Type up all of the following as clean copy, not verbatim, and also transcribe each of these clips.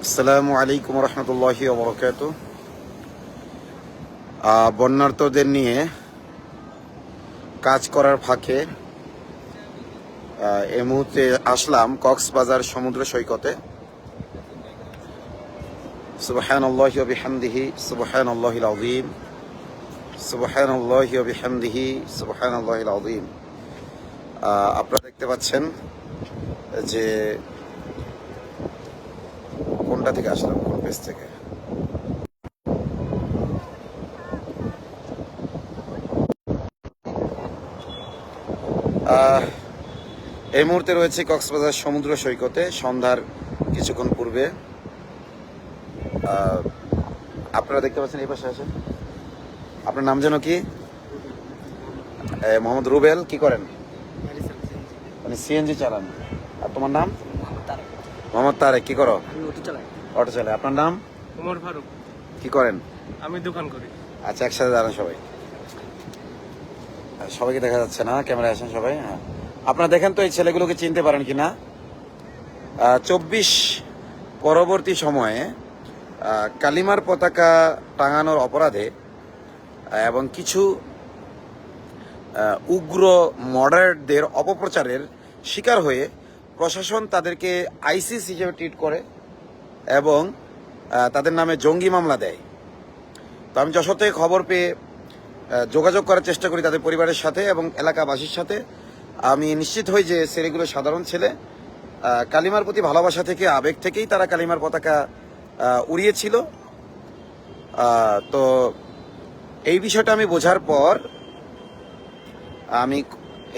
আসসালামু আলাইকুম রহমতুল্লাহি ওয়া বারাকাতুহু। বন্যার্তদের নিয়ে কাজ করার ফাঁকে এই মুহূর্তে আসলাম কক্সবাজার সমুদ্র সৈকতে। সুবহানাল্লাহি ওয়া বিহামদিহি সুবহানাল্লাহিল আযীম, সুবহানাল্লাহি ওয়া বিহামদিহি সুবহানাল্লাহিল আযীম। আপনারা দেখতে পাচ্ছেন যে কোনটা থেকে আসলাম, কোন পেজ থেকে। এই মুহূর্তে রয়েছে কক্সবাজার সমুদ্র সৈকতে সন্ধ্যার কিছুক্ষণ পূর্বে। আপনারা দেখতে পাচ্ছেন এই পাশে আছেন। আপনার নাম যেন কি? মোহাম্মদ রুবেল। কি করেন? মানে সিএনজি চালান। আর তোমার নাম? মোহাম্মদ তারেক। কি করো? অটো চালায়। আপনার নাম? ওমর ফারুক। কি করেন? আমি দোকান করি। আচ্ছা, একসাথে দাঁড়ান সবাই। সবাইকে দেখা যাচ্ছে না, ক্যামেরায় আসেন সবাই। হ্যাঁ, আপনারা দেখেন তো এই ছেলেগুলোকে চিনতে পারেন কিনা। 24 পরবর্তী সময়ে কালিমার পতাকা টাঙানোর অপরাধে এবং কিছু উগ্র মডারেটদের অপপ্রচারের শিকার হয়ে প্রশাসন তাদেরকে আইসিস হিসেবে ট্রিট করে এবং তাদের নামে জঙ্গি মামলা দেয়। তো আমি যশোর থেকে খবর পেয়ে যোগাযোগ করার চেষ্টা করি তাদের পরিবারের সাথে এবং এলাকাবাসীর সাথে। আমি নিশ্চিত হই যে ছেলেগুলো সাধারণ ছেলে, কালিমার প্রতি ভালোবাসা থেকে, আবেগ থেকেই তারা কালিমার পতাকা উড়িয়েছিল। তো এই বিষয়টা আমি বোঝার পর আমি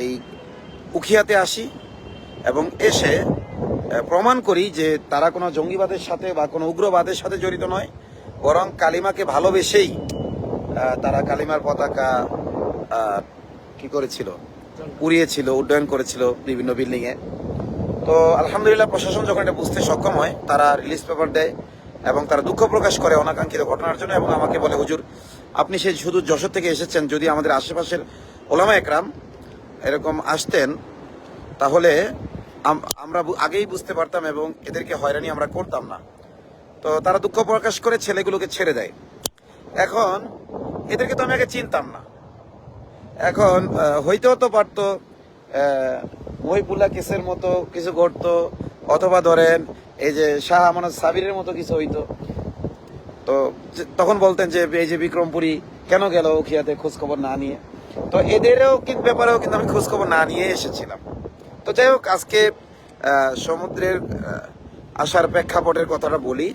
এই উখিয়াতে আসি এবং এসে প্রমাণ করি যে তারা কোনো জঙ্গিবাদের সাথে বা কোনো উগ্রবাদের সাথে জড়িত নয়, বরং কালিমাকে ভালোবেসেই তারা কালিমার পতাকা কি করেছিল, উড়িয়েছিল, উড্ডয়ন করেছিল বিভিন্ন বিল্ডিংয়ে। তো আলহামদুলিল্লাহ প্রশাসন যখন এটা বুঝতে সক্ষম হয় তারা রিলিজ পেপার দেয় এবং তারা দুঃখ প্রকাশ করে অনাকাঙ্ক্ষিত ঘটনার জন্য এবং আমাকে বলে, হুজুর আপনি সেই শুধু যশোর থেকে এসেছেন, যদি আমাদের আশেপাশের ওলামা একরাম এরকম আসতেন তাহলে আমরা আগেই বুঝতে পারতাম এবং এদেরকে হয়রানি আমরা করতাম না। তো তারা দুঃখ প্রকাশ করে ছেলেগুলোকে ছেড়ে দেয়। এখন এদেরকে তো আমি আগে চিনতাম না। এখন হইতেও তো পারতো মহিবুল্লাহ কেসের মতো কিছু ঘটতো, অথবা ধরেন এই যে শাহ আমানত সাবিরের মতো কিছু হইতো। তো তখন বলতেন যে এই যে বিক্রমপুরী কেন গেল উখিয়াতে খোঁজখবর না নিয়ে। তো এদেরও কিন্তু ব্যাপারেও কিন্তু আমি খোঁজখবর না নিয়ে এসেছিলাম। তো যাই হোক, আজকে সমুদ্রের আসার প্রেক্ষাপটের কথাটা বলি।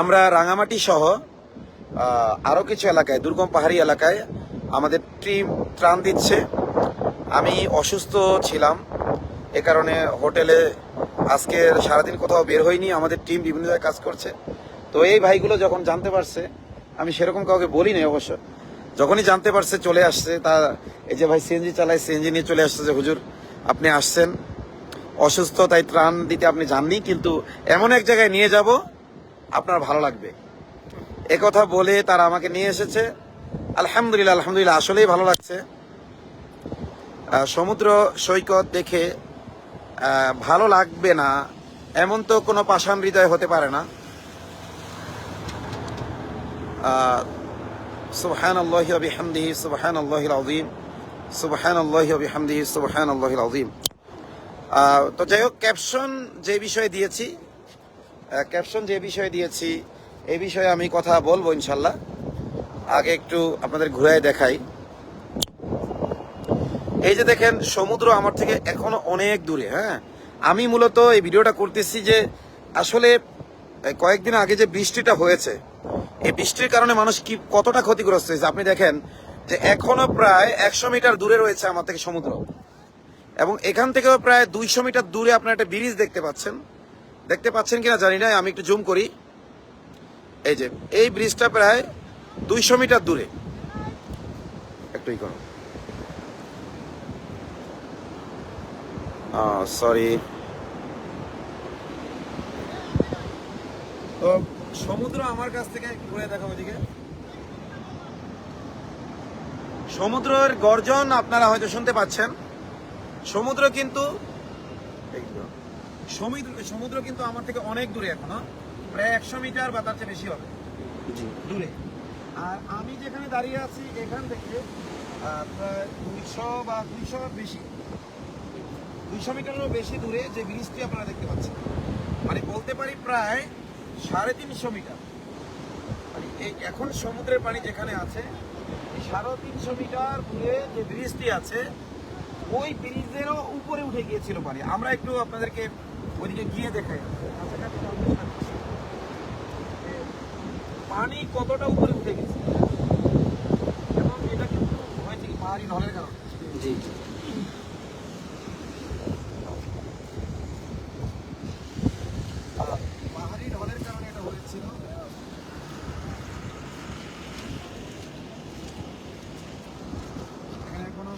আমরা রাঙামাটি সহ আরও কিছু এলাকায়, দুর্গম পাহাড়ি এলাকায় আমাদের টিম ত্রাণ দিচ্ছে। আমি অসুস্থ ছিলাম, এ কারণে হোটেলে আজকে সারাদিন কোথাও বের হইনি। আমাদের টিম বিভিন্ন জায়গায় কাজ করছে। তো এই ভাইগুলো যখন জানতে পারছে, আমি সেরকম কাউকে বলি নাই অবশ্য, যখনই জানতে পারছে চলে আসছে। তা এই যে ভাই সিএনজি চালায়, সিএনজি নিয়ে চলে আসছে যে হুজুর আপনি আসছেন অসুস্থ, তাই ত্রাণ দিতে আপনি জাননি, কিন্তু এমন এক জায়গায় নিয়ে যাব আপনার ভালো লাগবে, একথা বলে তারা আমাকে নিয়ে এসেছে। আলহামদুলিল্লাহ, আলহামদুলিল্লাহ, আসলেই ভালো লাগছে। সমুদ্র সৈকত দেখে ভালো লাগবে না এমন তো কোনো পাষাণ হৃদয় হতে পারে না। সুবহানাল্লাহি ওয়া বিহামদিহি সুবহানাল্লাহিল আযীম, সুবহানাল্লাহি ওয়া বিহামদিহি সুবহানাল্লাহিল আযীম। তো যাই হোক, ক্যাপশন যে বিষয়ে দিয়েছি এই বিষয়ে আমি কথা বলবো ইনশাল্লাহ। আগে একটু আপনাদের ঘুরায় দেখাই। এই যে দেখেন, সমুদ্র আমার থেকে এখনো অনেক দূরে। হ্যাঁ, আমি মূলত এই ভিডিওটা করতেছি যে আসলে কয়েকদিন আগে যে বৃষ্টিটা হয়েছে, এই বৃষ্টির কারণে মানুষ কতটা ক্ষতিগ্রস্ত হয়েছে। আপনি দেখেন যে এখনো প্রায় 100 মিটার দূরে রয়েছে আমার থেকে সমুদ্র, এবং এখান থেকেও প্রায় 200 মিটার দূরে আপনার একটা ব্রিজ দেখতে পাচ্ছেন কিনা জানি না। আমি একটু জুম করি। এই যে এই ব্রিজটা প্রায় 200 মিটার দূরে। একটুই করো, সরি। তো সমুদ্র আমার কাছ থেকে ঘুরে দেখো ওইদিকে। সমুদ্রের গর্জন আপনারা হয়তো শুনতে পাচ্ছেন। সমুদ্র কিন্তু সমুদ্র কিন্তু আমার থেকে অনেক দূরে এখনো, প্রায় 100 মিটার বা তার চেয়ে বেশি হবে জি দূরে। আর আমি যেখানে দাঁড়িয়ে আছি এখান থেকে প্রায় 200 বা 200 বেশি, 200 মিটারেরও বেশি দূরে যে ব্রিজটি আপনারা দেখতে পাচ্ছেন, মানে বলতে পারি প্রায় 350 মিটার। মানে এই এখন সমুদ্রের পানি যেখানে আছে 350 মিটার দূরে যে ব্রিজটি আছে ওই ব্রিজেরও উপরে উঠে গিয়েছিল পানি। আমরা একটু আপনাদেরকে ওইদিকে গিয়ে দেখাই পানি কতটা উপরে উঠে গেছে, এবং এটা কিন্তু হয়েছে কি পাহাড়ি ঢলের কারণে। জি পাহাড়ি ঢলের কারণে এটা হয়েছিল। এখানে এখনো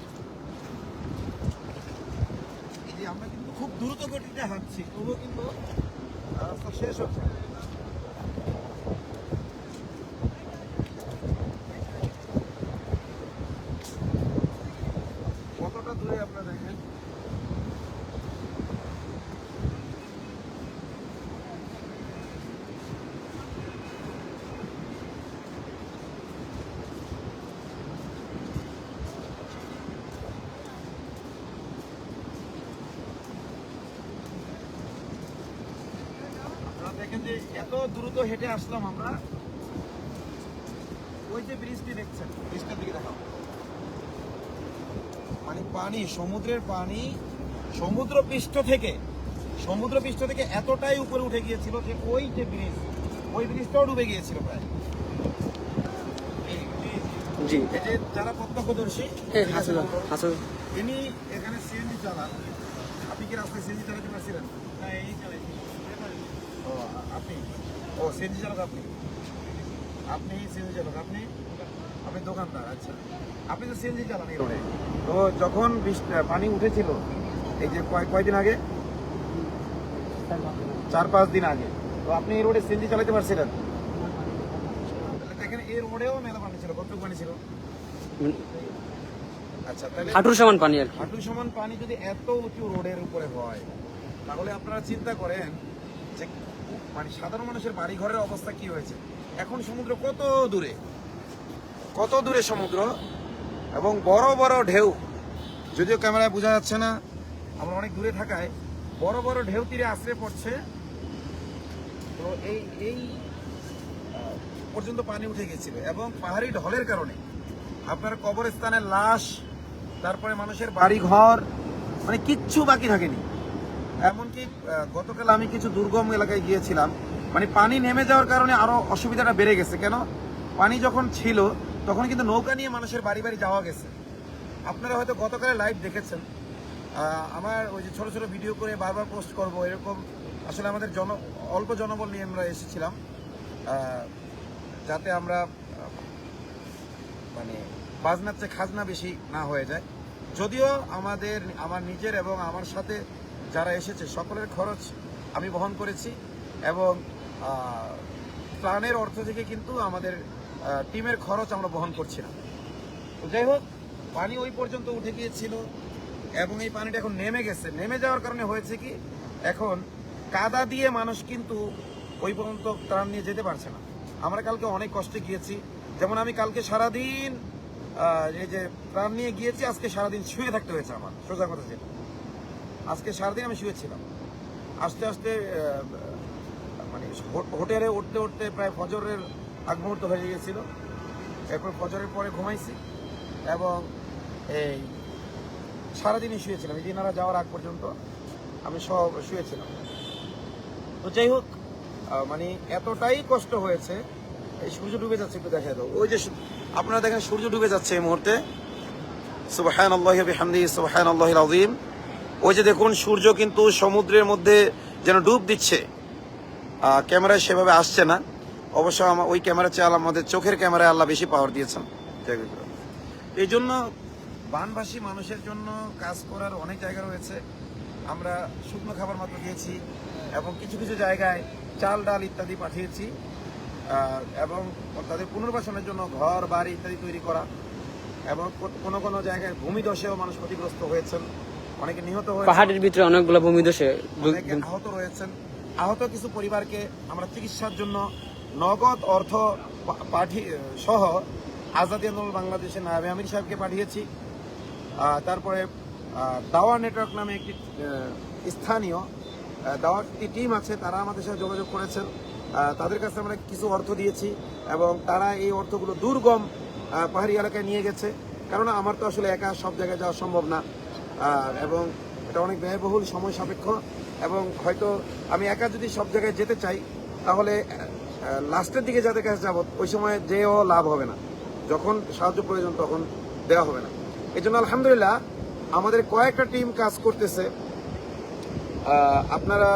এই যে আমরা কিন্তু খুব দ্রুত গতিতে হাঁটছি, তবুও কিন্তু রাস্তা শেষ হচ্ছে না। কতটা দূরে আপনারা দেখেন, আপনারা দেখেন যে এত দ্রুত হেঁটে আসলাম আমরা। ওই যে ব্রিজটি দেখছেন, ব্রিজটার দিকে দেখাও, মানে পানি, সমুদ্রের পানি সমুদ্র পৃষ্ঠ থেকে এতটাই উপরে উঠে গিয়েছিল যে ওই যে ব্রিজ, ওই ব্রিজটাও ডুবে গিয়েছিল প্রায়। জি এই যে যারা প্রত্যক্ষদর্শী হাসল তিনি এখানে সিএনজি চালান। আপনি কি রাস্তায় সিএনজি চালাতে পারছিলেন? ও আপনি, ও সিএনজি চালক আপনি, আপনি সিএনজি চালক, আপনি আপনি দোকানদার। আচ্ছা, আপনি তো সিএনজি চালান এই রোডে। তো যখন পানি উঠেছিল এই যে কয়দিন আগে, 4-5 দিন আগে, তো আপনি এই রোডে সিএনজি চালাতে পারছিলেন? তাহলে দেখেন এই রোডেও মেলা পানি ছিল, কতটুকু পানি ছিল? আচ্ছা, তাহলে হাঁটুর সমান পানি আর কি। হাঁটু সমান পানি যদি এত উঁচু রোডের উপরে হয়, তাহলে আপনারা চিন্তা করেন যে মানে সাধারণ মানুষের বাড়ি ঘরের অবস্থা কি হয়েছে। এখন সমুদ্র কত দূরে সমুদ্র, এবং বড় বড় ঢেউ, যদিও ক্যামেরায় বোঝা যাচ্ছে না, আমরা অনেক দূরে থাকায় বড় বড় ঢেউ তীরে আশ্রয় পড়ছে। তো এই পর্যন্ত পানি উঠে গেছিল, এবং পাহাড়ি ঢলের কারণে আপনার কবরস্থানের লাশ, তারপরে মানুষের বাড়ি ঘর, মানে কিচ্ছু বাকি থাকেনি। এমনকি গতকাল আমি কিছু দুর্গম এলাকায় গিয়েছিলাম, মানে পানি নেমে যাওয়ার কারণে আরো অসুবিধাটা বেড়ে গেছে। কেন? পানি যখন ছিল তখন কিন্তু নৌকা নিয়ে মানুষের বাড়ি বাড়ি যাওয়া গেছে। আপনারা হয়তো গতকালে লাইভ দেখেছেন। আমার ওই যে ছোট ছোট ভিডিও করে বারবার পোস্ট করব এরকম, আসলে আমাদের অল্প জনবল নিয়ে আমরা এসেছিলাম, যাতে আমরা মানে বাজনার চেয়ে খাজনা বেশি না হয়ে যায়। যদিও আমার নিজের এবং আমার সাথে যারা এসেছে সকলের খরচ আমি বহন করেছি, এবং ত্রাণের অর্থ থেকে কিন্তু আমাদের টিমের খরচ আমরা বহন করছি না। তো যাই হোক, পানি ওই পর্যন্ত উঠে গিয়েছিল, এবং এই পানিটা এখন নেমে গেছে। নেমে যাওয়ার কারণে হয়েছে কি, এখন কাদা দিয়ে মানুষ কিন্তু ওই পর্যন্ত ত্রাণ নিয়ে যেতে পারছে না। আমরা কালকে অনেক কষ্টে গিয়েছি, যেমন আমি কালকে সারাদিন এই যে ত্রাণ নিয়ে গিয়েছি, আজকে সারাদিন শুয়ে থাকতে হয়েছে আমার, সোজা কথা যেটা, আজকে সারাদিন আমি শুয়েছিলাম। আস্তে আস্তে মানে হোটেলে উঠতে প্রায় ফজরের আগ মুহূর্ত হয়ে গিয়েছিল। এরপর ফজরের পরে ঘুমাইছি, এবং এই সারাদিনই শুয়েছিলাম। এই দিনারা যাওয়ার আগ পর্যন্ত আমি সব শুয়েছিলাম। তো যাই হোক, মানে এতটাই কষ্ট হয়েছে। এই সূর্য ডুবে যাচ্ছে, একটু দেখা দাও, ওই যে আপনারা দেখেন সূর্য ডুবে যাচ্ছে এই মুহূর্তে। সুবহানাল্লাহি ওয়া বিহামদিহি সুবহানাল্লাহিল আযীম। ওই যে দেখুন সূর্য কিন্তু সমুদ্রের মধ্যে যেন ডুব দিচ্ছে। ক্যামেরায় সেভাবে আসছে না, অবশ্য ওই ক্যামেরা চেয়ে আমাদের চোখের ক্যামেরায় আল্লাহ বেশি পাওয়ার দিয়েছেন। এই জন্য বানভাসী মানুষের জন্য কাজ করার অনেক জায়গা রয়েছে। আমরা শুকনো খাবার মাত্র দিয়েছি, এবং কিছু কিছু জায়গায় চাল ডাল ইত্যাদি পাঠিয়েছি, এবং তাদের পুনর্বাসনের জন্য ঘর বাড়ি ইত্যাদি তৈরি করা, এবং কোনো কোনো জায়গায় ভূমিধসেও মানুষ ক্ষতিগ্রস্ত হয়েছেন। অনেকে নিহত হয়েছে, পাহাড়ের ভিতরে অনেকগুলো ভূমিধসে অনেকে আহত রয়েছেন। আহত কিছু পরিবারকে আমরা চিকিৎসার জন্য নগদ অর্থ পাঠিয়ে সহ আজাদী আন্দোলন বাংলাদেশের নায়েবে আমির সাহেবকে পাঠিয়েছি। তারপরে দাওয়া নেটওয়ার্ক নামে একটি স্থানীয় দাওয়াতি টিম আছে, তারা আমাদের সাথে যোগাযোগ করেছেন। তাদের কাছে আমরা কিছু অর্থ দিয়েছি এবং তারা এই অর্থগুলো দুর্গম পাহাড়ি এলাকায় নিয়ে গেছে। কারণ আমার তো আসলে একা সব জায়গায় যাওয়া সম্ভব না, এবং এটা অনেক ব্যয়বহুল, সময় সাপেক্ষ, এবং হয়তো আমি একা যদি সব জায়গায় যেতে চাই তাহলে লাস্টের দিকে যাদের কাছে যাব ওই সময় যেও লাভ হবে না, যখন সাহায্য প্রয়োজন তখন দেওয়া হবে না। এই জন্য আলহামদুলিল্লাহ আমাদের কয়েকটা টিম কাজ করতেছে। আপনারা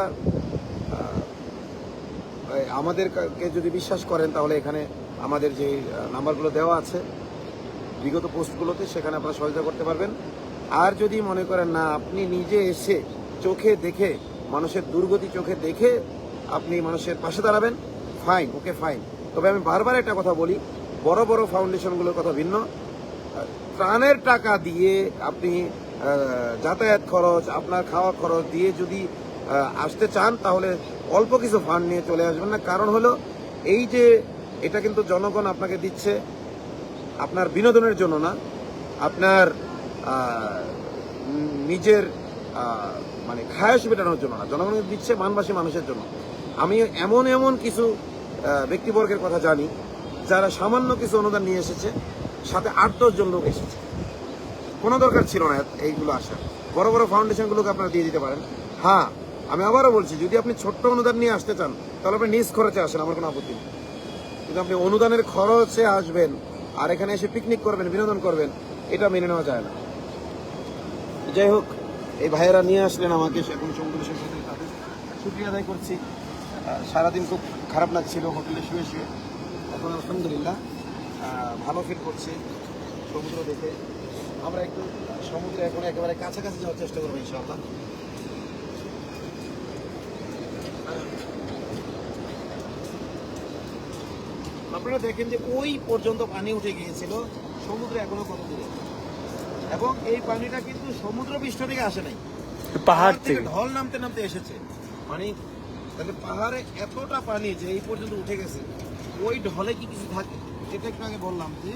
আমাদেরকে যদি বিশ্বাস করেন তাহলে এখানে আমাদের যে নাম্বারগুলো দেওয়া আছে বিগত পোস্টগুলোতে, সেখানে আপনারা সহযোগিতা করতে পারবেন। আর যদি মনে করেন না, আপনি নিজে এসে চোখে দেখে, মানুষের দুর্গতি চোখে দেখে আপনি মানুষের পাশে দাঁড়াবেন, ফাইন, ওকে ফাইন। তবে আমি বারবার একটা কথা বলি, বড় বড় ফাউন্ডেশনগুলোর কথা ভিন্ন। ত্রাণের টাকা দিয়ে আপনি যাতায়াত খরচ, আপনার খাওয়া খরচ দিয়ে যদি আসতে চান তাহলে অল্প কিছু ফান্ড নিয়ে চলে আসবেন না। কারণ হলো এই যে এটা কিন্তু জনগণ আপনাকে দিচ্ছে আপনার বিনোদনের জন্য না, আপনার নিজের মানে খায়স মেটানোর জন্য না, জনগণ দিচ্ছে মানবাসী মানুষের জন্য। আমি এমন এমন কিছু ব্যক্তিবর্গের কথা জানি যারা সামান্য কিছু অনুদান নিয়ে এসেছে, সাথে 8-10 জন লোক এসেছে, কোনো দরকার ছিল না এইগুলো আসার। বড় বড় ফাউন্ডেশনগুলোকে আপনারা দিয়ে দিতে পারেন। হ্যাঁ, আমি আবারও বলছি, যদি আপনি ছোট্ট অনুদান নিয়ে আসতে চান তাহলে আপনি নিজ খরচে আসেন, আমার কোনো আপত্তি নেই। কিন্তু আপনি অনুদানের খরচে আসবেন আর এখানে এসে পিকনিক করবেন, বিনোদন করবেন, এটা মেনে নেওয়া যায় না। যাই হোক, এই ভাইয়েরা নিয়ে আসলেন আমাকে, এখন সমুদ্র সৈকতে তাদের শুকরিয়া আদায় করছি। সারাদিন খুব খারাপ লাগছিল হোটেলে শুয়ে শুয়ে, এখন আলহামদুলিল্লাহ ভালো ফিল করছি সমুদ্র দেখে। আমরা একটু সমুদ্রে এখন একেবারে কাছাকাছি যাওয়ার চেষ্টা করবো ইনশাআল্লাহ। আপনারা দেখেন যে ওই পর্যন্ত পানি উঠে গিয়েছিল, সমুদ্র এখনো কত দূরে, এবং এই পানিটা কিন্তু সমুদ্র পৃষ্ঠ থেকে আসে নাই, পাহাড় থেকে ঢল নামতে নামতে এসেছে। মানে তাহলে পাহাড়ে এতটা পানি যে এই পর্যন্ত উঠে গেছে, ওই ঢলে কি কিছু থাকে? যেটা একটু আগে বললাম যে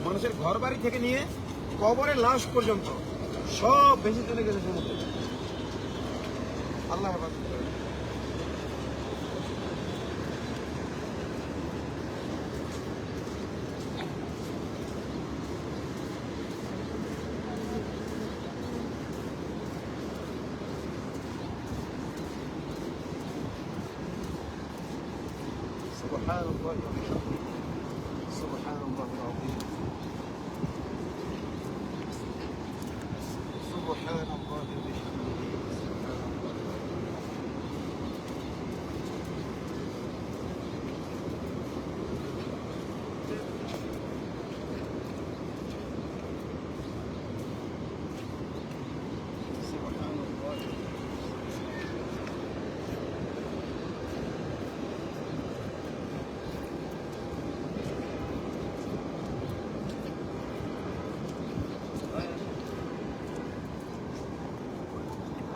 মানুষের ঘর বাড়ি থেকে নিয়ে কবরের লাশ পর্যন্ত সব বেশি চলে গেছে সমুদ্রে। আল্লাহ হেফাজত করে। سبحان الله وبحمده سبحان الله العظيم سبحان الله وبحمده سبحان الله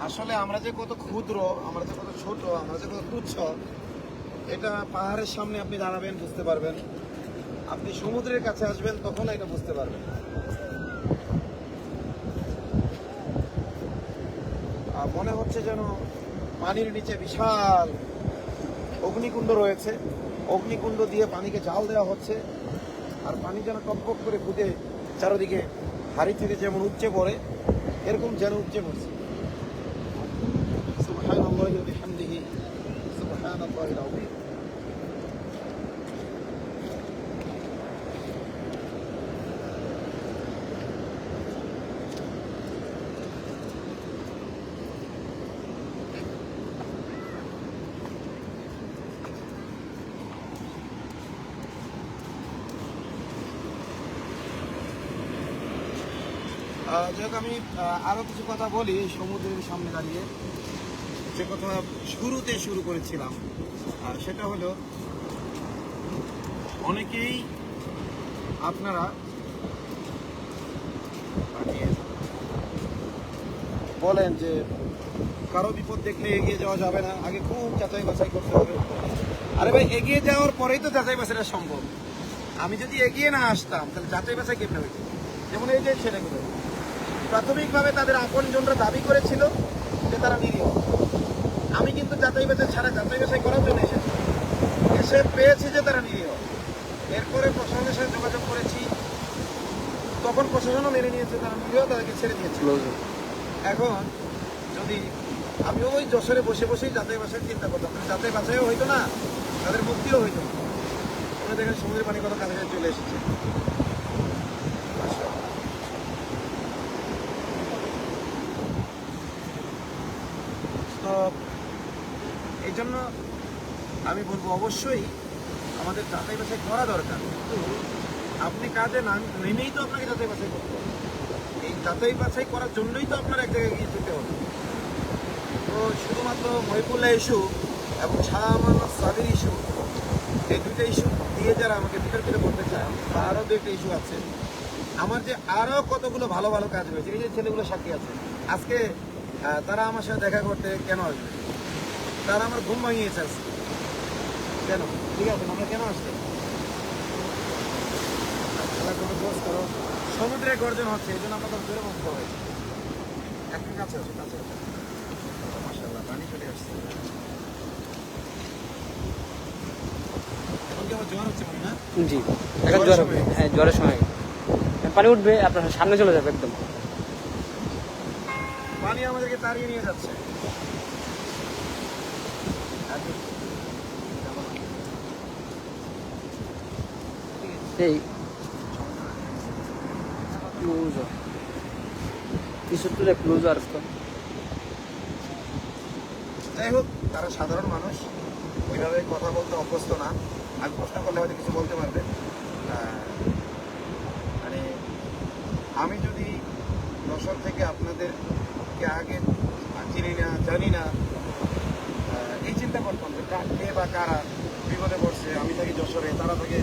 আসলে আমরা যে কত ক্ষুদ্র, আমরা যে কত ছোট, আমরা যে কত তুচ্ছ, এটা পাহাড়ের সামনে আপনি দাঁড়াবেন বুঝতে পারবেন, আপনি সমুদ্রের কাছে আসবেন তখন এটা বুঝতে পারবেন। মনে হচ্ছে যেন পানির নিচে বিশাল অগ্নিকুণ্ড রয়েছে, অগ্নিকুণ্ড দিয়ে পানিকে জাল দেওয়া হচ্ছে, আর পানি যেন টপটপ করে ফুটে চারদিকে হাড়ি থেকে যেমন উপচে পড়ে, এরকম যেন উপচে পড়ছে। سبحان الله وبحمده سبحان الله العظيم যাক, আমি আরো কিছু কথা বলি সমুদ্রের সামনে দাঁড়িয়ে। যে কথা শুরুতে শুরু করেছিলাম সেটা হলো, অনেকেই আপনারা বলেন যে কারো বিপদ দেখলে এগিয়ে যাওয়া যাবে না, আগে খুব যাচাই বাছাই করতে হবে। আরে ভাই, এগিয়ে যাওয়ার পরেই তো যাচাই বাছাইটা সম্ভব। আমি যদি এগিয়ে না আসতাম তাহলে যাচাই বাছাই কেমনে হইত? যেমন এই যে ছেলেগুলো প্রাথমিকভাবে তাদের আপনজনরা দাবি করেছিল যে তারা নিরীহ। আমি কিন্তু যাচাই বাছাই ছাড়া যাচাই বাছাই করার জন্য এসে পেয়েছি যে তারা নিরীহ। এরপরে প্রশাসনের সাথে যোগাযোগ করেছি, তখন প্রশাসনও মেনে নিয়েছে তারা নিরীহ, তাদেরকে ছেড়ে দিয়েছিল। এখন যদি আমি ওই যশোরে বসে বসেই যাচাই বাছাই চিন্তা করতাম, তাহলে যাচাই বাছাইও হইতো না, তাদের মুক্তিও হইতো না। আমরা দেখেন সমুদ্রের পানি কত কাছাকাছি চলে এসেছে। তো এই জন্য আমি বলবো অবশ্যই আমাদের যাচাই বাছাই করা দরকার, কিন্তু আপনি কাজে নেমেই তো আপনাকে যাচাই বাছাই করতে হবে। এই যাচাই বাছাই করার জন্যই তো আপনার এক জায়গায় গিয়ে যেতে হবে। তো শুধুমাত্র মহিবুল্লাহ ইস্যু এবং শাহ মোহাম্মদ সাবির ইস্যু, এই দুইটা ইস্যু দিয়ে যারা আমাকে বিতর্কিত করতে চান, বা আরও দুইটা ইস্যু আছে, আমার যে আরও কতগুলো ভালো ভালো কাজ হয়েছে। এই যে ছেলেগুলো সাক্ষী আছে আজকে, তারা আমার সাথে দেখা করতে কেন আসবে? তারা আমার ঘুম ভাঙিয়েছে আজকে। কেন? ঠিক আছে, আমরা কেন আসছি? করো, সমুদ্রে গর্জন হচ্ছে, এই জন্য আমাদের জোরে বন্ধ হয়েছে। একটু কাছে আসো, কাছে আসো। মাশাআল্লাহ, পানি চলে আসছে। এখন কি আবার জ্বর হচ্ছে মনে না? জি, এখন জ্বর হবে। হ্যাঁ, জ্বরের সময় পানি উঠবে, আপনার সামনে চলে যাবে একদম। পানি আমাদেরকে তাড়িয়ে নিয়ে যাচ্ছে। এই ক্লোজার কিছুটা ক্লোজার তো। যাই হোক, তারা সাধারণ মানুষ, ওইভাবে কথা বলতে অভ্যস্ত না। আমি প্রশ্ন করলে হয়তো কিছু বলতে পারবে। মানে আমি যদি যশোর থেকে আপনাদেরকে আগে চিনি না, জানি না, এই চিন্তা করতাম যে কে বা কারা বিপদে পড়ছে। আমি থাকি যশোরে, তারা থাকে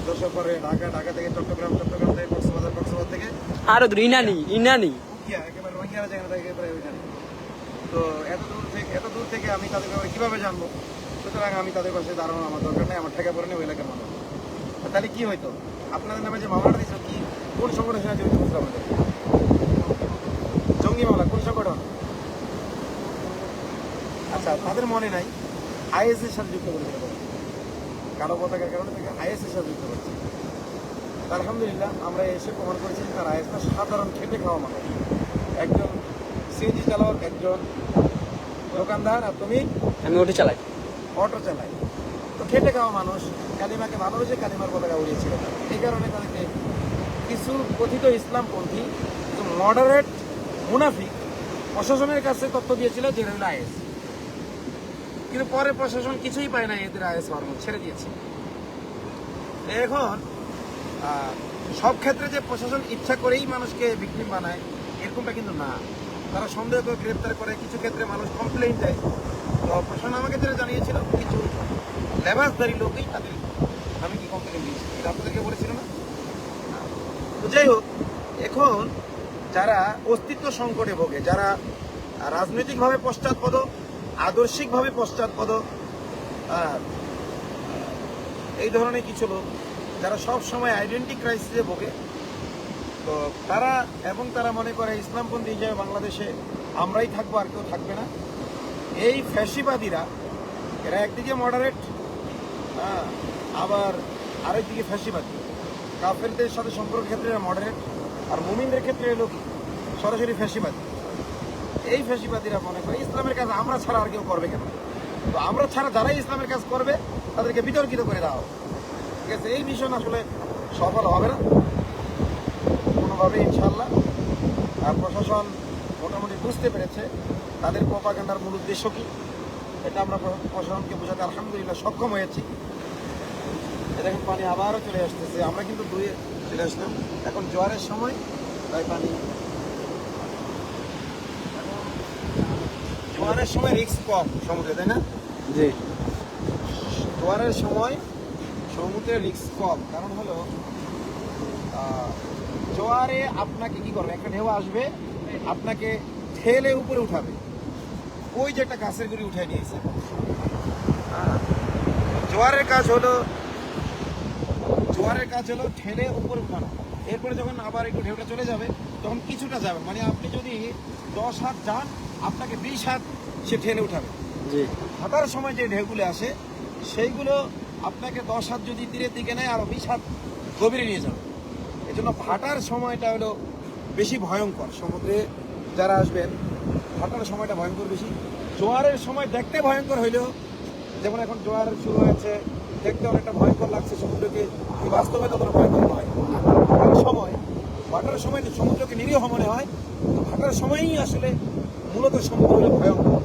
যশোর করে ঢাকা, ঢাকা থেকে চট্টগ্রাম, চট্টগ্রাম থেকে কক্সবাজার, কক্সবাজার থেকে আরো দূর ইনানি উকিয়া, একেবারে রোহিঙ্গারা যেখানে থাকে একেবারে ওইখানে। তো এত দূর থেকে আমি তাদের ব্যাপারে কীভাবে জানবো? সুতরাং আমি তাদের পাশে দাঁড়ানো আমার দরকার নেই, আমার ঠেকা পড়ে নেই ওই এলাকার মানুষ। তাহলে কি হইতো? আপনাদের নামে যে মামলাটা দিয়েছিল, কি কোন সংগঠনের সাথে জড়িত বুঝলাম না। জঙ্গি মামলা কোন সংগঠন? আচ্ছা, তাদের মনে নাই, আইএস এর সাথে যুক্ত করেছিল, কালো পতাকার কারণে তাকে আইএস এর সাথে যুক্ত করেছে। আলহামদুলিল্লাহ আমরা এসে প্রমাণ করেছি তার আইএস না, সাধারণ খেটে খাওয়া মানুষ, একজন সিএনজি চালক, একজন দোকানদার, আর তুমি? আমি ওটা চালাই, অটো চালাই। তো খেটে খাওয়া মানুষ কালিমাকে ভালোবেসে কালিমার পতাকা উড়িয়েছিল। এই কারণে তাদেরকে কিছু কথিত ইসলামপন্থী কিছু মডারেট মুনাফিক প্রশাসনের কাছে তথ্য দিয়েছিল যে এটা হলো আইএস। কিন্তু পরে প্রশাসন কিছুই পায় না, এদের আইএস হরমোন ছেড়ে দিয়েছে। এখন সব ক্ষেত্রে যে প্রশাসন ইচ্ছা করেই মানুষকে ভিকটিম বানায় এরকমটা কিন্তু না। তারা সন্দেহ করে গ্রেপ্তার করে, কিছু ক্ষেত্রে মানুষ কমপ্লেইন দেয়। তো প্রশাসন আমাকে যেটা জানিয়েছিল, কিছু লেবাসধারী লোকই তাদের, আমি কি কমপ্লেইন দিয়েছি এটা আপনাদেরকে বলেছিল না? তো যাই হোক, এখন যারা অস্তিত্ব সংকটে ভোগে, যারা রাজনৈতিকভাবে পশ্চাৎপদ, আদর্শিকভাবে পশ্চাৎপদ, এই ধরনের কিছু লোক যারা সব সময় আইডেন্টি ক্রাইসিসে ভোগে, তো তারা মনে করে ইসলামপন্থী হিসেবে বাংলাদেশে আমরাই থাকবো, আর কেউ থাকবে না। এই ফ্যাসিবাদীরা, এরা একদিকে মডারেট, আবার আরেকদিকে ফ্যাসিবাদী। কাফেরদের সাথে সম্পর্কের ক্ষেত্রে এরা মডারেট, আর মুমিনদের ক্ষেত্রে এলো কি সরাসরি ফ্যাসিবাদী। এই ফ্যাসিবাদীরা মনে করে ইসলামের কাজ আমরা ছাড়া আর কেউ করবে কেন? তো আমরা ছাড়া যারাই ইসলামের কাজ করবে তাদেরকে বিতর্কিত করে দেওয়া হবে। ঠিক আছে, এই মিশন আসলে সফল হবে না কোনোভাবে ইনশাল্লাহ। আর প্রশাসন মোটামুটি বুঝতে পেরেছে তাদের প্রোপাগান্ডার মূল উদ্দেশ্য কি, এটা আমরা প্রশাসনকে বোঝাতে আলহামদুলিল্লাহ সক্ষম হয়েছি। দেখেন পানি আবারও চলে আসতেছে, আমরা কিন্তু ধুয়ে চলে আসলাম। এখন জোয়ারের সময়, তাই পানি, জোয়ারের সময় রিস্ক কম সমুদ্রে, তাই না? জি, জোয়ারের সময় সমুদ্রে রিস্ক কম। কারণ হলো জোয়ারে আপনাকে কি করবে, একটা ঢেউ আসবে, আপনাকে ঠেলে উপরে উঠাবে। ওই যে একটা গাছের গুড়ি উঠাই নিয়েছে। জোয়ারের কাজ হলো ঠেলে উপরে উঠানো। এরপরে যখন আবার একটু ঢেউটা চলে যাবে তখন কিছুটা যাবে, মানে আপনি যদি 10 হাত যান আপনাকে 20 হাত সে ঠেলে উঠাবে। জি। ভাটার সময় যে ঢেউগুলো আসে সেইগুলো আপনাকে 10 হাত যদি তীরের দিকে নেয় আরো 20 হাত গভীরে নিয়ে যাবে। এই জন্য ভাটার সময়টা হলো বেশি ভয়ঙ্কর। সমুদ্রে যারা আসবেন ভাটার সময়টা ভয়ঙ্কর বেশি। জোয়ারের সময় দেখতে ভয়ঙ্কর হইলেও, যেমন এখন জোয়ার শুরু হয়েছে, দেখতে অনেকটা ভয়ঙ্কর লাগছে সমুদ্রকে, বাস্তবে ততটা ভয়ঙ্কর নয়। ভাটার সময় সমুদ্রকে নিরীহ মনে হয়, ভাটার সময়ই আসলে মূলত সমুদ্র হলো ভয়ঙ্কর।